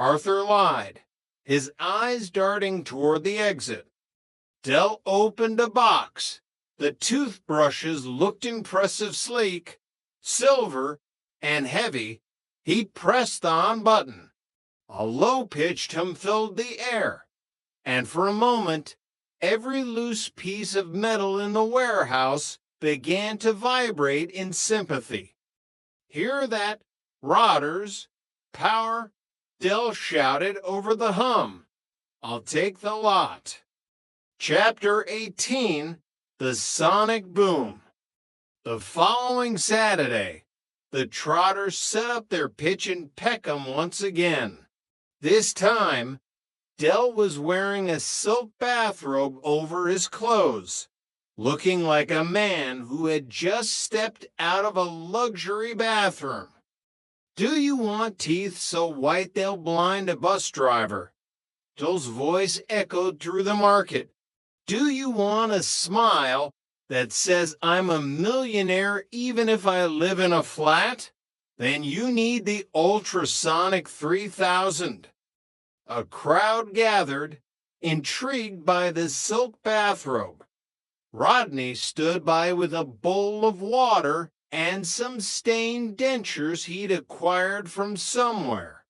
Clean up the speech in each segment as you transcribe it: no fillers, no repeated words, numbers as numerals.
Arthur lied, his eyes darting toward the exit. Dell opened a box. The toothbrushes looked impressive, sleek, silver, and heavy. He pressed the on button. A low-pitched hum filled the air, and for a moment, every loose piece of metal in the warehouse began to vibrate in sympathy. Hear that, rotters? Power? Dell shouted over the hum. I'll take the lot. Chapter 18, The Sonic Boom. The following Saturday, the Trotters set up their pitch in Peckham once again. This time, Dell was wearing a silk bathrobe over his clothes, looking like a man who had just stepped out of a luxury bathroom. Do you want teeth so white they'll blind a bus driver? Dell's voice echoed through the market. Do you want a smile that says I'm a millionaire even if I live in a flat? Then you need the Ultrasonic 3000. A crowd gathered, intrigued by the silk bathrobe. Rodney stood by with a bowl of water and some stained dentures he'd acquired from somewhere.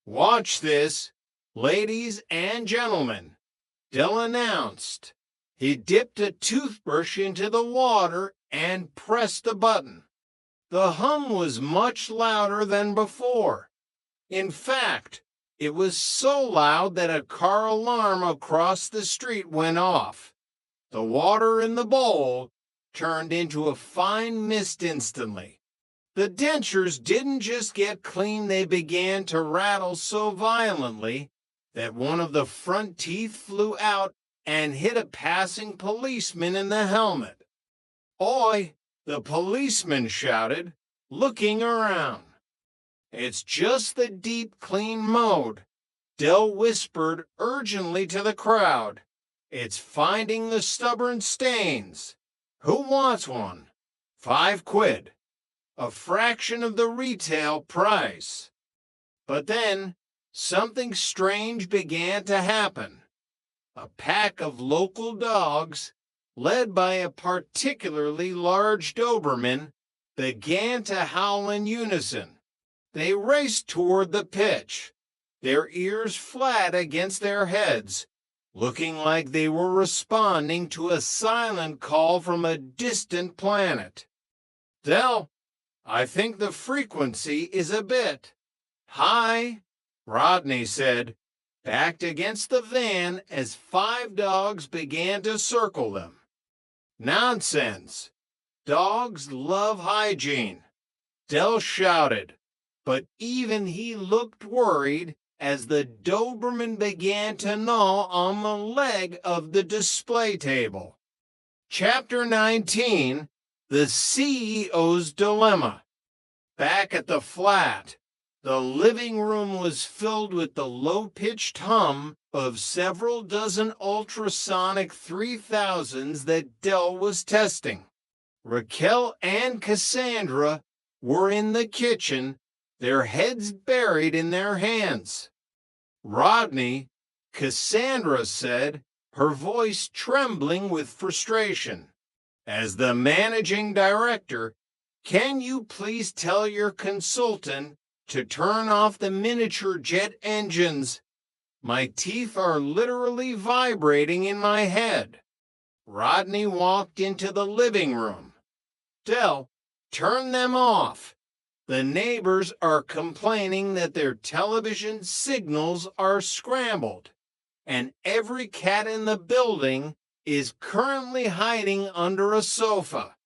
Watch this, ladies and gentlemen, Dell announced. He dipped a toothbrush into the water and pressed a button. The hum was much louder than before. In fact, it was so loud that a car alarm across the street went off. The water in the bowl turned into a fine mist instantly. The dentures didn't just get clean, they began to rattle so violently that one of the front teeth flew out and hit a passing policeman in the helmet. "Oi!" the policeman shouted, looking around. "It's just the deep clean mode," Dell whispered urgently to the crowd. "It's finding the stubborn stains. Who wants one? 5 quid. A fraction of the retail price." But then, something strange began to happen. A pack of local dogs, led by a particularly large Doberman, began to howl in unison. They raced toward the pitch, their ears flat against their heads, looking like they were responding to a silent call from a distant planet. "Dell, I think the frequency is a bit high," Rodney said, backed against the van as 5 dogs began to circle them. "Nonsense. Dogs love hygiene," Dell shouted, but even he looked worried as the Doberman began to gnaw on the leg of the display table. Chapter 19, The CEO's Dilemma. Back at the flat, the living room was filled with the low-pitched hum of several dozen ultrasonic 3000s that Dell was testing. Raquel and Cassandra were in the kitchen, their heads buried in their hands. "Rodney," Cassandra said, her voice trembling with frustration, "as the managing director, can you please tell your consultant to turn off the miniature jet engines? My teeth are literally vibrating in my head." Rodney walked into the living room. "Dell, turn them off. The neighbors are complaining that their television signals are scrambled, and every cat in the building is currently hiding under a sofa."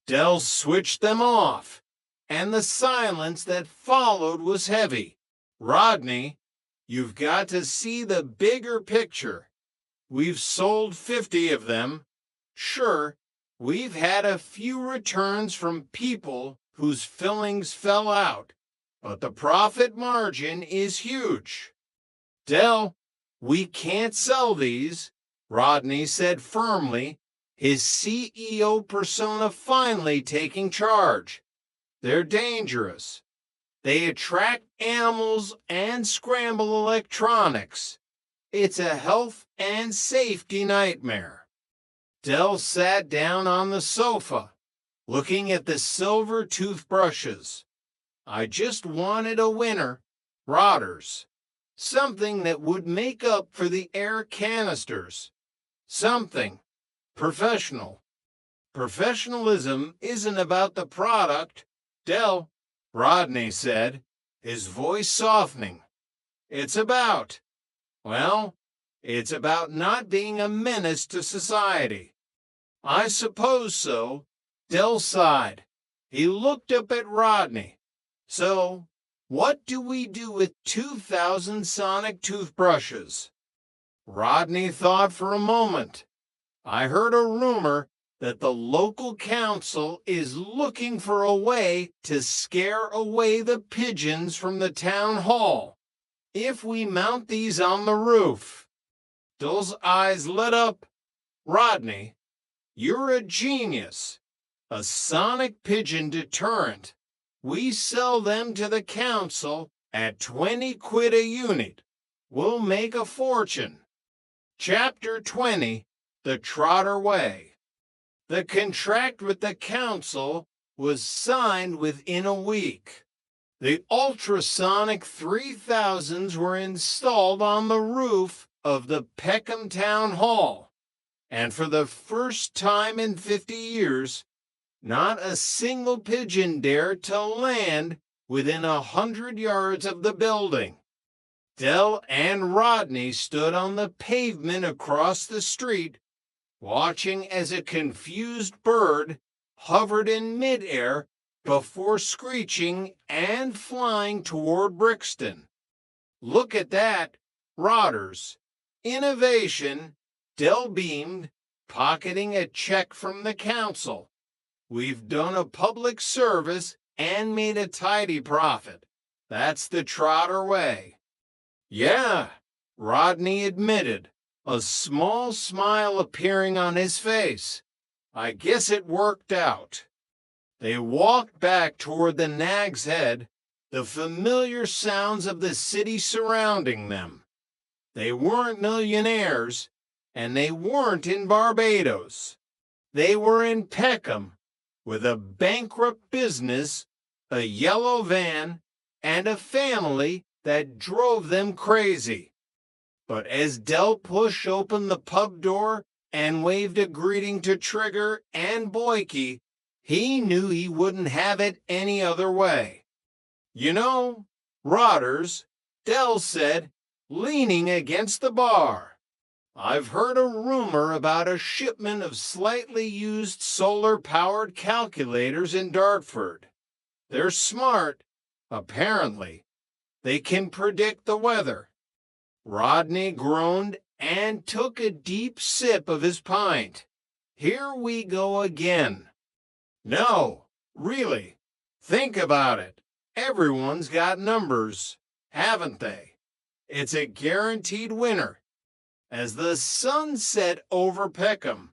Dell switched them off, and the silence that followed was heavy. "Rodney, you've got to see the bigger picture. We've sold 50 of them. Sure, we've had a few returns from people whose fillings fell out, but the profit margin is huge." "Dell, we can't sell these," Rodney said firmly, his CEO persona finally taking charge. "They're dangerous. They attract animals and scramble electronics. It's a health and safety nightmare. Dell sat down on the sofa, looking at the silver toothbrushes. I just wanted a winner, rotters. Something that would make up for the air canisters. Something professional. Professionalism isn't about the product, Dell, Rodney said, his voice softening. It's about, well, it's about not being a menace to society. I suppose so, Dell sighed. He looked up at Rodney. So, what do we do with 2,000 sonic toothbrushes? Rodney thought for a moment. I heard a rumor that the local council is looking for a way to scare away the pigeons from the town hall. If we mount these on the roof. Dell's eyes lit up. Rodney, you're a genius. A sonic pigeon deterrent. We sell them to the council at 20 quid a unit. We'll make a fortune. Chapter 20, The Trotter Way. The contract with the council was signed within a week. The ultrasonic 3000s were installed on the roof of the Peckham Town Hall, and for the first time in 50 years, not a single pigeon dared to land within 100 yards of the building. Dell and Rodney stood on the pavement across the street, watching as a confused bird hovered in midair before screeching and flying toward Brixton. Look at that, rotters. Innovation, Dell beamed, pocketing a check from the council. We've done a public service and made a tidy profit. That's the Trotter way. Yeah, Rodney admitted, a small smile appearing on his face. I guess it worked out. They walked back toward the Nag's Head, the familiar sounds of the city surrounding them. They weren't millionaires, and they weren't in Barbados. They were in Peckham, with a bankrupt business, a yellow van, and a family that drove them crazy. But as Dell pushed open the pub door and waved a greeting to Trigger and Boyke, he knew he wouldn't have it any other way. You know, rotters, Dell said, leaning against the bar. I've heard a rumor about a shipment of slightly used solar-powered calculators in Dartford. They're smart, apparently. They can predict the weather. Rodney groaned and took a deep sip of his pint. Here we go again. No, really, think about it. Everyone's got numbers, haven't they? It's a guaranteed winner. As the sun set over Peckham,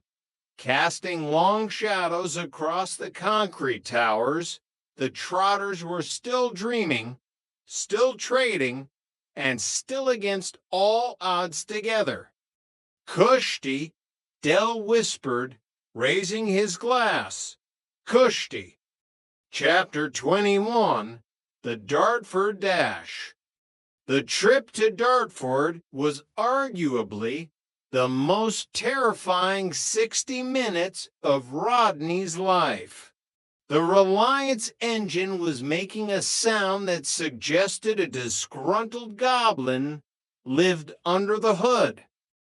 casting long shadows across the concrete towers, the Trotters were still dreaming, still trading, and still against all odds together. Kushti, Dell whispered, raising his glass. Kushti. Chapter 21, The Dartford Dash. The trip to Dartford was arguably the most terrifying 60 minutes of Rodney's life. The Reliance engine was making a sound that suggested a disgruntled goblin lived under the hood,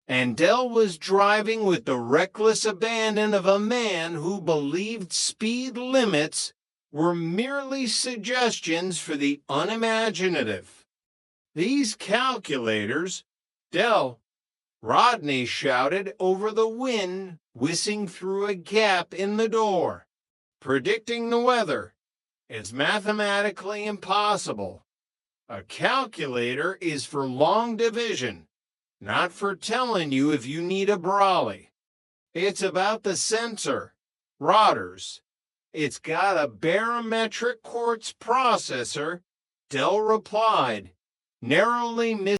and Dell was driving with the reckless abandon of a man who believed speed limits were merely suggestions for the unimaginative. These calculators, Dell, Rodney shouted over the wind whizzing through a gap in the door. Predicting the weather. It's mathematically impossible. A calculator is for long division, not for telling you if you need a brolly. It's about the sensor, rotters. It's got a barometric quartz processor Dell replied, narrowly missing